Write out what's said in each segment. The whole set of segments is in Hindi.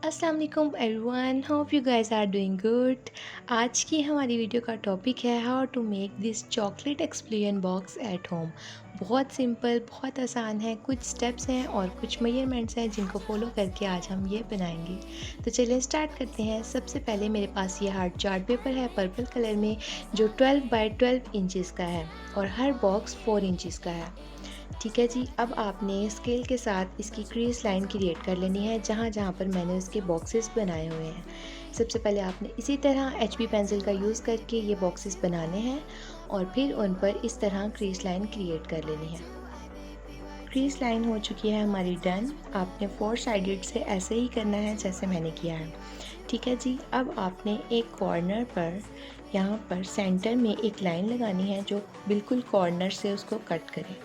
अस्सलाम वालेकुम everyone, hope you guys are doing good. आज की हमारी वीडियो का टॉपिक है how to make this chocolate explosion box at home. बहुत सिंपल, बहुत आसान है। कुछ स्टेप्स हैं और कुछ मेजरमेंट्स हैं जिनको फॉलो करके आज हम ये बनाएंगे। तो चलिए स्टार्ट करते हैं। सबसे पहले मेरे पास ये हार्ड चार्ट पेपर है पर्पल कलर में, जो 12 बाय 12 इंचज़ का है और हर बॉक्स 4 इंचज़ का है। ठीक है जी। अब आपने स्केल के साथ इसकी क्रीज लाइन क्रिएट कर लेनी है जहाँ जहाँ पर मैंने उसके बॉक्सेस बनाए हुए हैं। सबसे पहले आपने इसी तरह HB पेंसिल का यूज़ करके ये बॉक्सेस बनाने हैं और फिर उन पर इस तरह क्रीज लाइन क्रिएट कर लेनी है। क्रीज लाइन हो चुकी है हमारी डन। आपने 4 साइडेड से ऐसे ही करना है जैसे मैंने किया है। ठीक है जी। अब आपने एक कॉर्नर पर यहाँ पर सेंटर में एक लाइन लगानी है जो बिल्कुल कॉर्नर से उसको कट करे।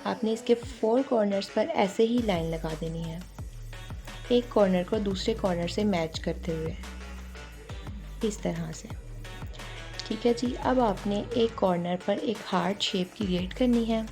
आपने इसके 4 कॉर्नर्स पर ऐसे ही लाइन लगा देनी है, एक कॉर्नर को दूसरे कॉर्नर से मैच करते हुए, इस तरह से। ठीक है जी। अब आपने एक कॉर्नर पर एक हार्ट शेप क्रिएट करनी है।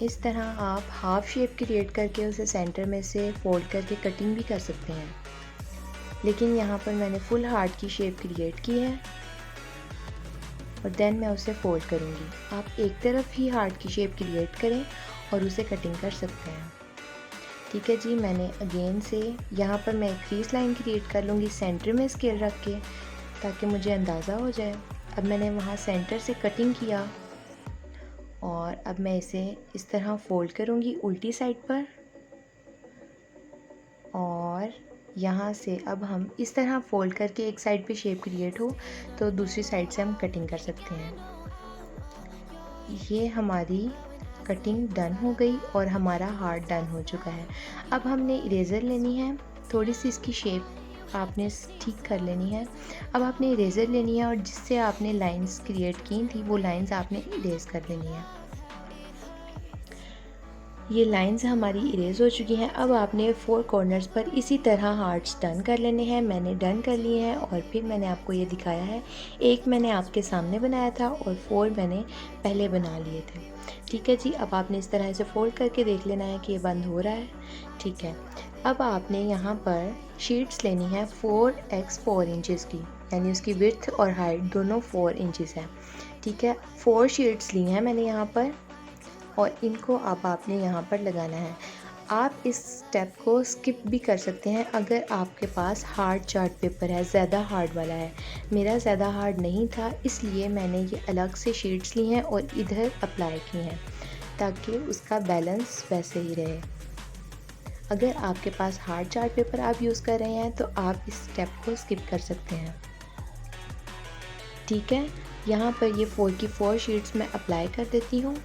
इस तरह आप हाफ शेप क्रिएट करके उसे सेंटर में से फोल्ड करके कटिंग भी कर सकते हैं, लेकिन यहाँ पर मैंने फुल हार्ट की शेप क्रिएट की है और देन मैं उसे फोल्ड करूँगी। आप एक तरफ ही हार्ट की शेप क्रिएट करें और उसे कटिंग कर सकते हैं। ठीक है जी। मैंने अगेन से यहाँ पर मैं क्रीज लाइन क्रिएट कर लूँगी सेंटर में स्केल रख के, ताकि मुझे अंदाज़ा हो जाए। अब मैंने वहाँ सेंटर से कटिंग किया और अब मैं इसे इस तरह फोल्ड करूँगी उल्टी साइड पर, और यहाँ से अब हम इस तरह फोल्ड करके एक साइड पे शेप क्रिएट हो तो दूसरी साइड से हम कटिंग कर सकते हैं। ये हमारी कटिंग डन हो गई और हमारा हार्ट डन हो चुका है। अब हमने इरेज़र लेनी है, थोड़ी सी इसकी शेप आपने ठीक कर लेनी है। अब आपने इरेज़र लेनी है और जिससे आपने लाइंस क्रिएट की थी वो लाइंस आपने इरेज़ कर लेनी है। ये लाइंस हमारी इरेज हो चुकी हैं। अब आपने 4 कॉर्नर्स पर इसी तरह हार्ट्स डन कर लेने हैं। मैंने डन कर लिए हैं और फिर मैंने आपको ये दिखाया है। एक मैंने आपके सामने बनाया था और 4 मैंने पहले बना लिए थे। ठीक है जी। अब आपने इस तरह से फोल्ड करके देख लेना है कि ये बंद हो रहा है। ठीक है। अब आपने यहाँ पर शीट्स लेनी है 4x4 इंचज़ की, यानी उसकी विड्थ और हाइट दोनों 4 इंचज़ है। ठीक है। 4 शीट्स ली हैं मैंने यहाँ पर और इनको अब आपने यहाँ पर लगाना है। आप इस स्टेप को स्किप भी कर सकते हैं अगर आपके पास हार्ड चार्ट पेपर है, ज़्यादा हार्ड वाला है। मेरा ज़्यादा हार्ड नहीं था, इसलिए मैंने ये अलग से शीट्स ली हैं और इधर अप्लाई की हैं ताकि उसका बैलेंस वैसे ही रहे। अगर आपके पास हार्ड चार्ट पेपर आप यूज़ कर रहे हैं तो आप इस स्टेप को स्किप कर सकते हैं। ठीक है। यहाँ पर ये 4 की 4 शीट्स मैं अप्लाई कर देती हूँ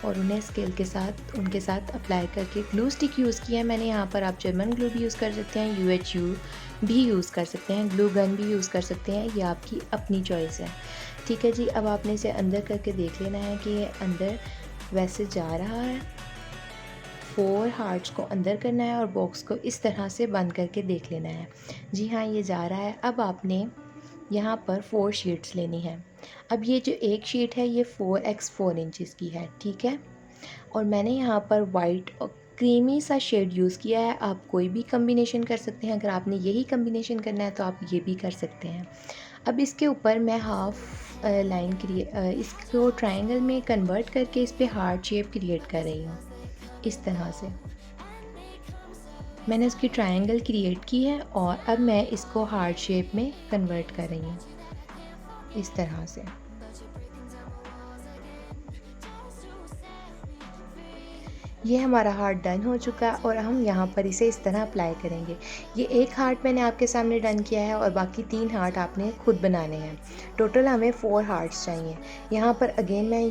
और उन्हें स्केल के साथ उनके साथ अप्लाई करके ग्लू स्टिक यूज़ किया है मैंने। यहाँ पर आप जर्मन ग्लू भी यूज़ कर सकते हैं, UHU भी यूज़ कर सकते हैं, ग्लू गन भी यूज़ कर सकते हैं, ये आपकी अपनी चॉइस है। ठीक है जी। अब आपने इसे अंदर करके देख लेना है कि ये अंदर वैसे जा रहा है। 4 हार्ट्स को अंदर करना है और बॉक्स को इस तरह से बंद करके देख लेना है। जी हाँ, ये जा रहा है। अब आपने यहाँ पर 4 शीट्स लेनी है। अब ये जो एक शीट है ये 4x4 इंचज़ की है। ठीक है। और मैंने यहाँ पर वाइट और क्रीमी सा शेड यूज़ किया है। आप कोई भी कम्बिनेशन कर सकते हैं। अगर आपने यही कम्बिनेशन करना है तो आप ये भी कर सकते हैं। अब इसके ऊपर मैं हाफ लाइन इसको ट्रायंगल में कन्वर्ट करके इस पर हार्ट शेप क्रिएट कर रही हूँ। इस तरह से मैंने उसकी ट्रायंगल क्रिएट की है और अब मैं इसको हार्ट शेप में कन्वर्ट कर रही हूँ इस तरह से। ये हमारा हार्ट डन हो चुका है और हम यहाँ पर इसे इस तरह अप्लाई करेंगे। ये एक हार्ट मैंने आपके सामने डन किया है और बाकी 3 हार्ट आपने खुद बनाने हैं। टोटल हमें 4 हार्ट्स चाहिए। यहाँ पर अगेन मैं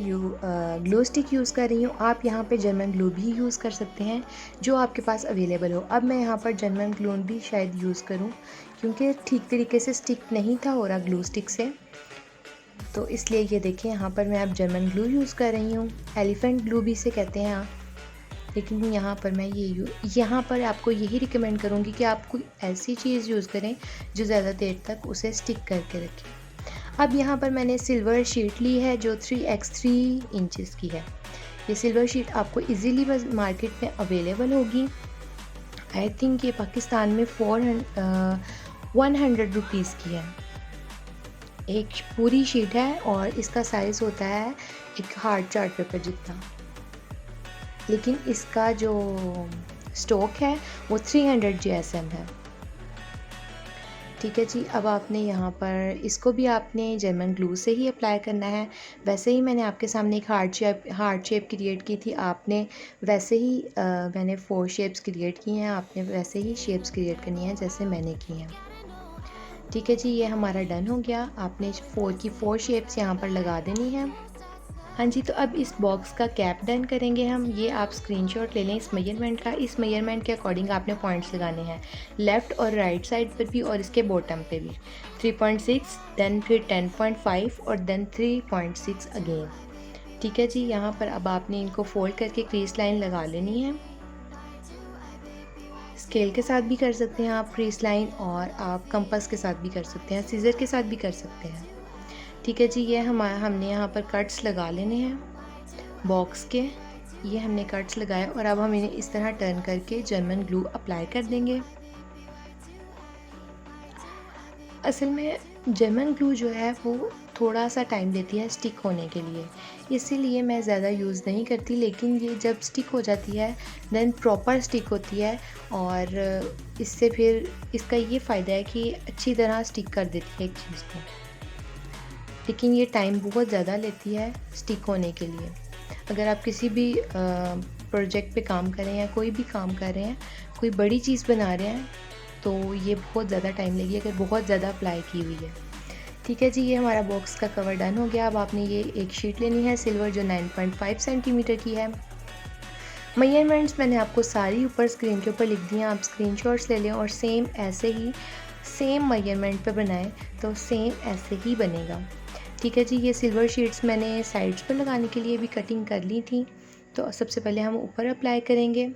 ग्लू स्टिक यूज़ कर रही हूँ। आप यहाँ पे जर्मन ग्लू भी यूज़ कर सकते हैं जो आपके पास अवेलेबल हो। अब मैं यहाँ पर जर्मन ग्लू भी शायद यूज़ करूँ क्योंकि ठीक तरीके से स्टिक नहीं था हो रहा ग्लू स्टिक से, तो इसलिए ये देखिए यहाँ पर मैं अब जर्मन ग्लू यूज़ कर रही हूँ। एलिफेंट ग्लू भी इसे कहते हैं आप, लेकिन यहाँ पर मैं यहाँ पर आपको यही रिकमेंड करूँगी कि आप कोई ऐसी चीज़ यूज़ करें जो ज़्यादा देर तक उसे स्टिक करके रखें। अब यहाँ पर मैंने सिल्वर शीट ली है जो 3x3 इंचज़ की है। ये सिल्वर शीट आपको इजीली बस मार्केट में अवेलेबल होगी। आई थिंक ये पाकिस्तान में 100 रुपीज़ की है। एक पूरी शीट है और इसका साइज़ होता है एक हार्ड चार्ट पेपर जितना, लेकिन इसका जो स्टॉक है वो 300 GSM है। ठीक है जी। अब आपने यहाँ पर इसको भी आपने जर्मन ग्लू से ही अप्लाई करना है। वैसे ही मैंने आपके सामने एक हार्ट शेप क्रिएट की थी, आपने वैसे ही मैंने 4 शेप्स क्रिएट की हैं, आपने वैसे ही शेप्स क्रिएट करनी है जैसे मैंने की हैं। ठीक है जी, ये हमारा डन हो गया। आपने 4 की 4 शेप्स यहाँ पर लगा देनी है। हाँ जी, तो अब इस बॉक्स का कैप डन करेंगे हम। ये आप स्क्रीनशॉट ले लें इस मेजरमेंट का। इस मेजरमेंट के अकॉर्डिंग आपने पॉइंट्स लगाने हैं, लेफ़्ट और राइट साइड पर भी और इसके बॉटम पे भी। 3.6, देन फिर 10.5 और देन 3.6 अगेन। ठीक है जी, यहाँ पर अब आपने इनको फोल्ड करके क्रीज लाइन लगा लेनी है। स्केल के साथ भी कर सकते हैं आप क्रीज लाइन, और आप कंपास के साथ भी कर सकते हैं, सीज़र के साथ भी कर सकते हैं। ठीक है जी, ये हमने यहाँ पर कट्स लगा लेने हैं बॉक्स के। ये हमने कट्स लगाए और अब हम इन्हें इस तरह टर्न करके जर्मन ग्लू अप्लाई कर देंगे। असल में जर्मन ग्लू जो है वो थोड़ा सा टाइम लेती है स्टिक होने के लिए, इसीलिए मैं ज़्यादा यूज़ नहीं करती, लेकिन ये जब स्टिक हो जाती है देन प्रॉपर स्टिक होती है, और इससे फिर इसका ये फ़ायदा है कि अच्छी तरह स्टिक कर देती है एक चीज़ को, लेकिन ये टाइम बहुत ज़्यादा लेती है स्टिक होने के लिए। अगर आप किसी भी प्रोजेक्ट पे काम कर रहे हैं या कोई भी काम कर रहे हैं, कोई बड़ी चीज़ बना रहे हैं, तो ये बहुत ज़्यादा टाइम लगेगी अगर बहुत ज़्यादा अप्लाई की हुई है। ठीक है जी, ये हमारा बॉक्स का कवर डन हो गया। अब आपने ये एक शीट लेनी है सिल्वर जो 9.5 सेंटीमीटर की है। मेजरमेंट्स मैंने आपको सारी ऊपर स्क्रीन के ऊपर लिख दी हैं, आप स्क्रीनशॉट्स ले लें और सेम ऐसे ही सेम मेजरमेंट पे बनाएं तो सेम ऐसे ही बनेगा। ठीक है जी, ये सिल्वर शीट्स मैंने साइड्स पर लगाने के लिए भी कटिंग कर ली थी। तो सबसे पहले हम ऊपर अप्लाई करेंगे।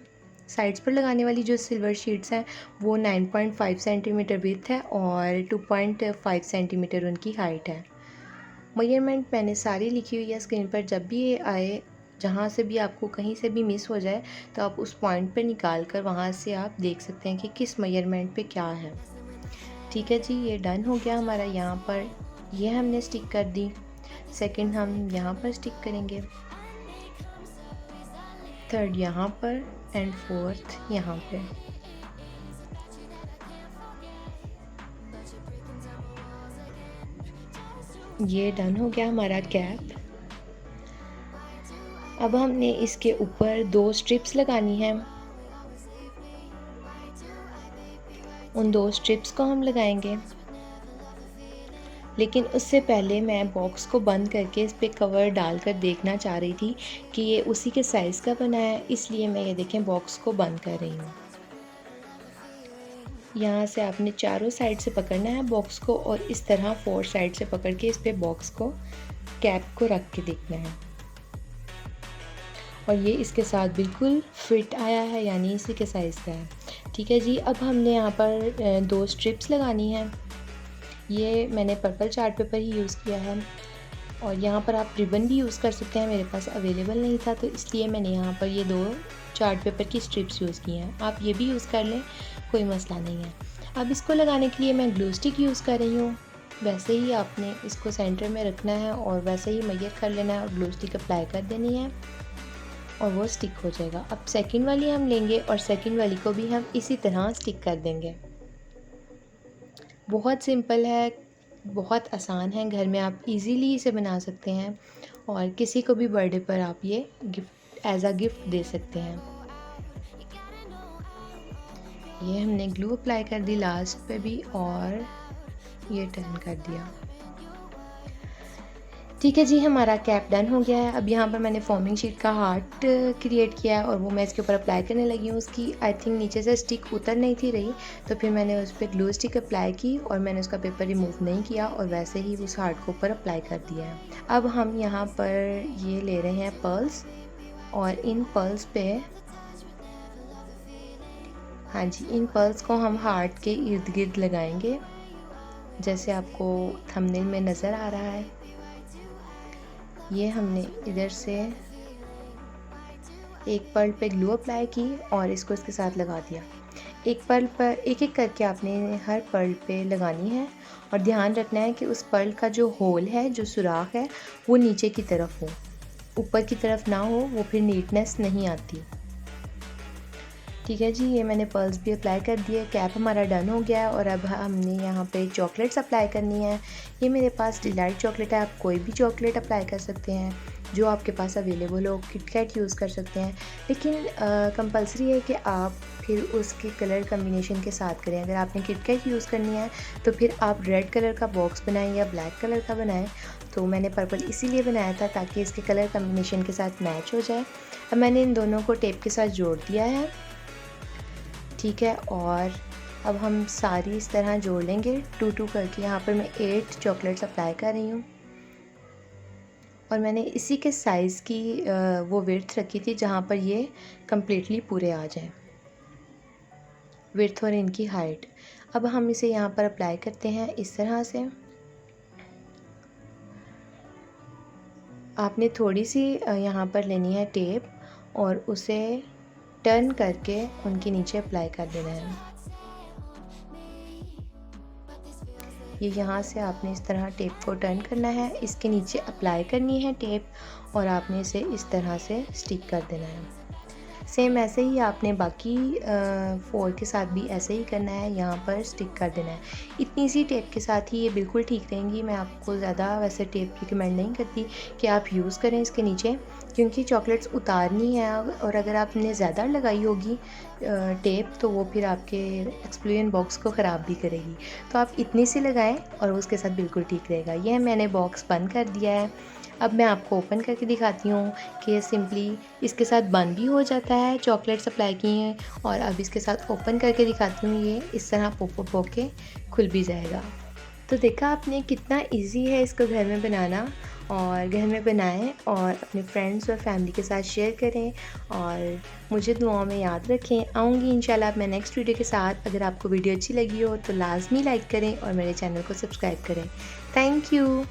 साइड्स पर लगाने वाली जो सिल्वर शीट्स हैं वो 9.5 सेंटीमीटर विड्थ है और 2.5 सेंटीमीटर उनकी हाइट है। मेजरमेंट मैंने सारी लिखी हुई है स्क्रीन पर। जब भी ये आए, जहाँ से भी आपको कहीं से भी मिस हो जाए, तो आप उस पॉइंट पर निकाल कर वहाँ से आप देख सकते हैं कि किस मेजरमेंट पे क्या है। ठीक है जी, ये डन हो गया हमारा। यहाँ पर ये हमने स्टिक कर दी। सेकंड हम यहाँ पर स्टिक करेंगे, थर्ड यहाँ पर एंड फोर्थ यहाँ पे। ये डन हो गया हमारा कैप। अब हमने इसके ऊपर 2 स्ट्रिप्स लगानी है। उन 2 स्ट्रिप्स को हम लगाएंगे, लेकिन उससे पहले मैं बॉक्स को बंद करके इस पर कवर डालकर देखना चाह रही थी कि ये उसी के साइज़ का बना है, इसलिए मैं ये देखें बॉक्स को बंद कर रही हूँ। यहाँ से आपने चारों साइड से पकड़ना है बॉक्स को और इस तरह 4 साइड से पकड़ के इस पे बॉक्स को, कैप को रख के देखना है, और ये इसके साथ बिल्कुल फिट आया है, यानी इसी के साइज़ का है। ठीक है जी, अब हमने यहाँ पर 2 स्ट्रिप्स लगानी है। ये मैंने पर्पल चार्ट पेपर ही यूज़ किया है, और यहाँ पर आप रिबन भी यूज़ कर सकते हैं, मेरे पास अवेलेबल नहीं था तो इसलिए मैंने यहाँ पर ये 2 चार्ट पेपर की स्ट्रिप्स यूज़ की हैं। आप ये भी यूज़ कर लें, कोई मसला नहीं है। अब इसको लगाने के लिए मैं ग्लू स्टिक यूज़ कर रही हूँ। वैसे ही आपने इसको सेंटर में रखना है और वैसे ही मेजर कर लेना है और ग्लू स्टिक अप्लाई कर देनी है और वो स्टिक हो जाएगा। अब सेकंड वाली हम लेंगे और सेकंड वाली को भी हम इसी तरह स्टिक कर देंगे। बहुत सिंपल है, बहुत आसान है, घर में आप इजीली इसे बना सकते हैं और किसी को भी बर्थडे पर आप ये गिफ्ट एज अ गिफ्ट दे सकते हैं। ये हमने ग्लू अप्लाई कर दी लास्ट पे भी और ये टर्न कर दिया। ठीक है जी, हमारा कैप डन हो गया है। अब यहाँ पर मैंने फॉर्मिंग शीट का हार्ट क्रिएट किया है और वो मैं इसके ऊपर अप्लाई करने लगी हूँ। उसकी आई थिंक नीचे से स्टिक उतर नहीं थी रही, तो फिर मैंने उस पर ग्लू स्टिक अप्लाई की और मैंने उसका पेपर रिमूव नहीं किया और वैसे ही उस हार्ट को ऊपर अप्लाई कर दिया है। अब हम यहाँ पर ये ले रहे हैं पर्ल्स, और इन पर्ल्स पे, हाँ जी, इन पर्ल्स को हम हार्ट के इर्द गिर्द लगाएंगे, जैसे आपको थंबनेल में नज़र आ रहा है। ये हमने इधर से एक पर्ल पे ग्लू अप्लाई की और इसको इसके साथ लगा दिया। एक पर्ल पर एक करके आपने हर पर्ल पे लगानी है और ध्यान रखना है कि उस पर्ल का जो होल है, जो सुराख है, वो नीचे की तरफ हो, ऊपर की तरफ ना हो, वो फिर नीटनेस नहीं आती। ठीक है जी, ये मैंने पर्ल्स भी अप्लाई कर दिए। कैप हमारा डन हो गया है और अब हमने यहाँ पे चॉकलेट्स अप्लाई करनी है। ये मेरे पास डिलाइट चॉकलेट है, आप कोई भी चॉकलेट अप्लाई कर सकते हैं जो आपके पास अवेलेबल हो। किटकैट यूज़ कर सकते हैं, लेकिन कंपलसरी है कि आप फिर उसके कलर कम्बिनेशन के साथ करें। अगर आपने किटकैट यूज़ करनी है तो फिर आप रेड कलर का बॉक्स बनाएं या ब्लैक कलर का बनाएं। तो मैंने पर्पल इसीलिए बनाया था ताकि इसके कलर कम्बिनेशन के साथ मैच हो जाए। अब मैंने इन दोनों को टेप के साथ जोड़ दिया है। ठीक है, और अब हम सारी इस तरह जोड़ लेंगे 2-2 करके। यहाँ पर मैं 8 चॉकलेट्स अप्लाई कर रही हूँ और मैंने इसी के साइज़ की वो विड्थ रखी थी जहाँ पर ये कम्प्लीटली पूरे आ जाएं, विड्थ और इनकी हाइट। अब हम इसे यहाँ पर अप्लाई करते हैं इस तरह से। आपने थोड़ी सी यहाँ पर लेनी है टेप और उसे टर्न करके उनके नीचे अप्लाई कर देना है। ये यहाँ से आपने इस तरह टेप को टर्न करना है, इसके नीचे अप्लाई करनी है टेप और आपने इसे इस तरह से स्टिक कर देना है। सेम ऐसे ही आपने बाकी 4 के साथ भी ऐसे ही करना है, यहाँ पर स्टिक कर देना है। इतनी सी टेप के साथ ही ये बिल्कुल ठीक रहेंगी। मैं आपको ज़्यादा वैसे टेप रिकमेंड नहीं करती कि आप यूज़ करें इसके नीचे, क्योंकि चॉकलेट्स उतारनी है और अगर आपने ज़्यादा लगाई होगी टेप तो वो फिर आपके एक्सप्लोजन बॉक्स को ख़राब भी करेगी। तो आप इतनी सी लगाएं और उसके साथ बिल्कुल ठीक रहेगा। यह मैंने बॉक्स बंद कर दिया है। अब मैं आपको ओपन करके दिखाती हूँ कि सिंपली इसके साथ बंद भी हो जाता है, चॉकलेट्स अप्लाई किए हैं। और अब इसके साथ ओपन करके दिखाती हूँ, ये इस तरह पॉप होके खुल भी जाएगा। तो देखा आपने कितना इजी है इसको घर में बनाना, और घर में बनाएं और अपने फ्रेंड्स और फैमिली के साथ शेयर करें और मुझे दुआओं में याद रखें। आऊँगी इंशाल्लाह मैं नेक्स्ट वीडियो के साथ। अगर आपको वीडियो अच्छी लगी हो तो लाजमी लाइक करें और मेरे चैनल को सब्सक्राइब करें। Thank you.